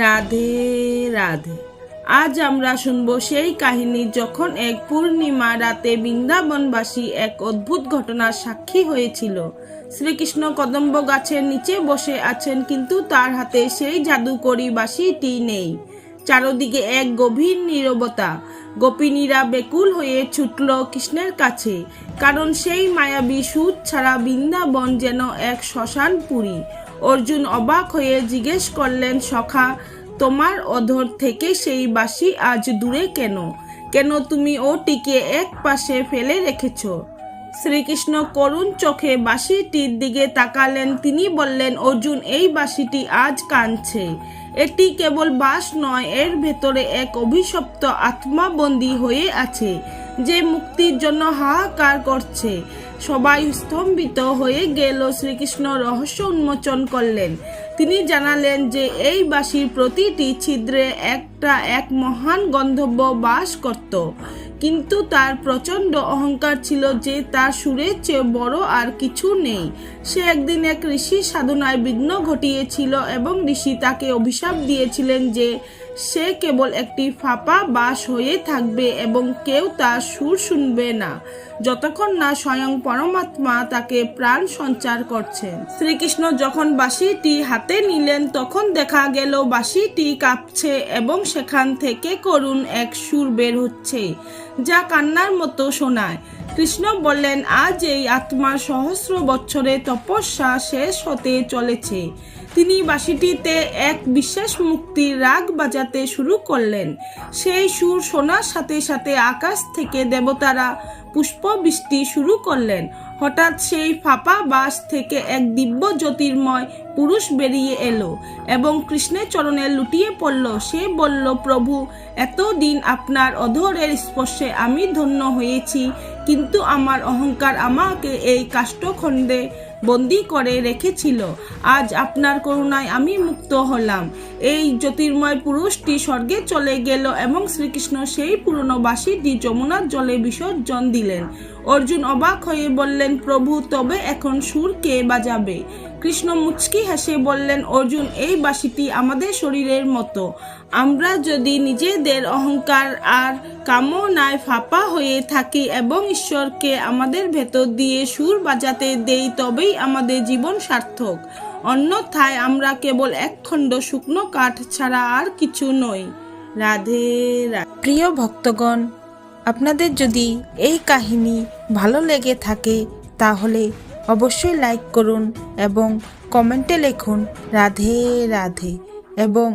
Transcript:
রাধে রাধে। আজ আমরা শুনবো সেই কাহিনী যখন এক পূর্ণিমা রাতে বৃন্দাবনবাসী এক অদ্ভুত ঘটনার সাক্ষী হয়েছিল। শ্রীকৃষ্ণ কদম্ব গাছের নিচে বসে আছেন, কিন্তু তার হাতে সেই জাদুকরি বাঁশিটি নেই। চারদিকে এক গভীর নীরবতা। গোপিনীরা বেকুল হয়ে ছুটল কৃষ্ণের কাছে, কারণ সেই মায়াবী সুর ছাড়া বৃন্দাবন যেন এক শ্মশানপুরী। অর্জুন অবাক হয়ে জিজ্ঞেস করলেন, সখা, তোমার অধর থেকে সেই বাঁশি আজ দূরে কেন? কেন তুমি ওটিকে এক পাশে ফেলে রেখেছ? শ্রীকৃষ্ণ করুণ চোখে বাঁশিটির দিকে তাকালেন। তিনি বললেন, অর্জুন, এই বাঁশিটি আজ কাঁদছে। এটি কেবল বাঁশ নয়, এর ভেতরে এক অভিশপ্ত আত্মা বন্দী হয়ে আছে, যে মুক্তির জন্য হাহাকার করছে। সবাই স্তম্ভিত হয়ে গেল। শ্রীকৃষ্ণ রহস্য উন্মোচন করলেন। তিনি জানালেন যে এই বাঁশির প্রতিটি ছিদ্রে এক মহান গন্ধর্ব বাস করত, কিন্তু তার প্রচণ্ড অহংকার ছিল যে তার সুরের চেয়ে বড় আর কিছু নেই। সে একদিন এক ঋষির সাধনায় বিঘ্ন ঘটিয়েছিল এবং ঋষি তাকে অভিশাপ দিয়েছিলেন যে সে কেবল একটি ফাঁপা বাঁশ হয়ে থাকবে এবং কেউ তার সুর শুনবে না, যতক্ষণ না স্বয়ং পরমাত্মা তাকে প্রাণ সঞ্চার করছেন। শ্রীকৃষ্ণ যখন বাঁশিটি হাতে নিলেন, তখন দেখা গেল বাঁশিটি কাঁপছে এবং সেখান থেকে করুণ এক সুর বের হচ্ছে, যা কান্নার মতো শোনায়। কৃষ্ণ বললেন, আজ এই আত্মার সহস্র বছরের তপস্যা শেষ হতে চলেছে। তিনি বাঁশিটিতে এক বিশেষ মুক্তির রাগ বাজাতে শুরু করলেন। সেই সুর শোনার সাথে সাথে আকাশ থেকে দেবতারা পুষ্প বৃষ্টি শুরু করলেন। হঠাৎ সেই ফাঁপা বাঁশ থেকে এক দিব্য জ্যোতির্ময় পুরুষ বেরিয়ে এলো এবং কৃষ্ণের চরণে লুটিয়ে পড়ল। সে বলল, প্রভু, এতদিন আপনার অধরের স্পর্শে আমি ধন্য হয়েছি, কিন্তু আমার অহংকার আমাকে এই কাষ্ঠখণ্ডে বন্দি করে রেখেছিল। আজ আপনার করুণায় আমি মুক্ত হলাম। এই জ্যোতির্ময় পুরুষটি স্বর্গে চলে গেল এবং শ্রীকৃষ্ণ সেই পুরনো বাঁশিটি যমুনার জলে বিসর্জন দিলেন। অর্জুন অবাক হয়ে বললেন, প্রভু, তবে এখন সুর কে বাজাবে? কৃষ্ণ মুচকি হেসে বললেন, অর্জুন, এই বাঁশিটি আমাদের শরীরের মতো। আমরা যদি নিজেদের অহংকার আর কামনায় ফাঁপা হয়ে থাকি এবং ঈশ্বরকে আমাদের ভেতর দিয়ে সুর বাজাতে দেই, তবেই আমাদের জীবন সার্থক। অন্যথায় আমরা কেবল একখণ্ড শুকনো কাঠ ছাড়া আর কিছু নই। রাধে রাধে। প্রিয় ভক্তগণ, আপনাদের যদি এই কাহিনী ভালো লেগে থাকে তাহলে অবশ্যই লাইক করুন এবং কমেন্টে লিখুন রাধে রাধে এবং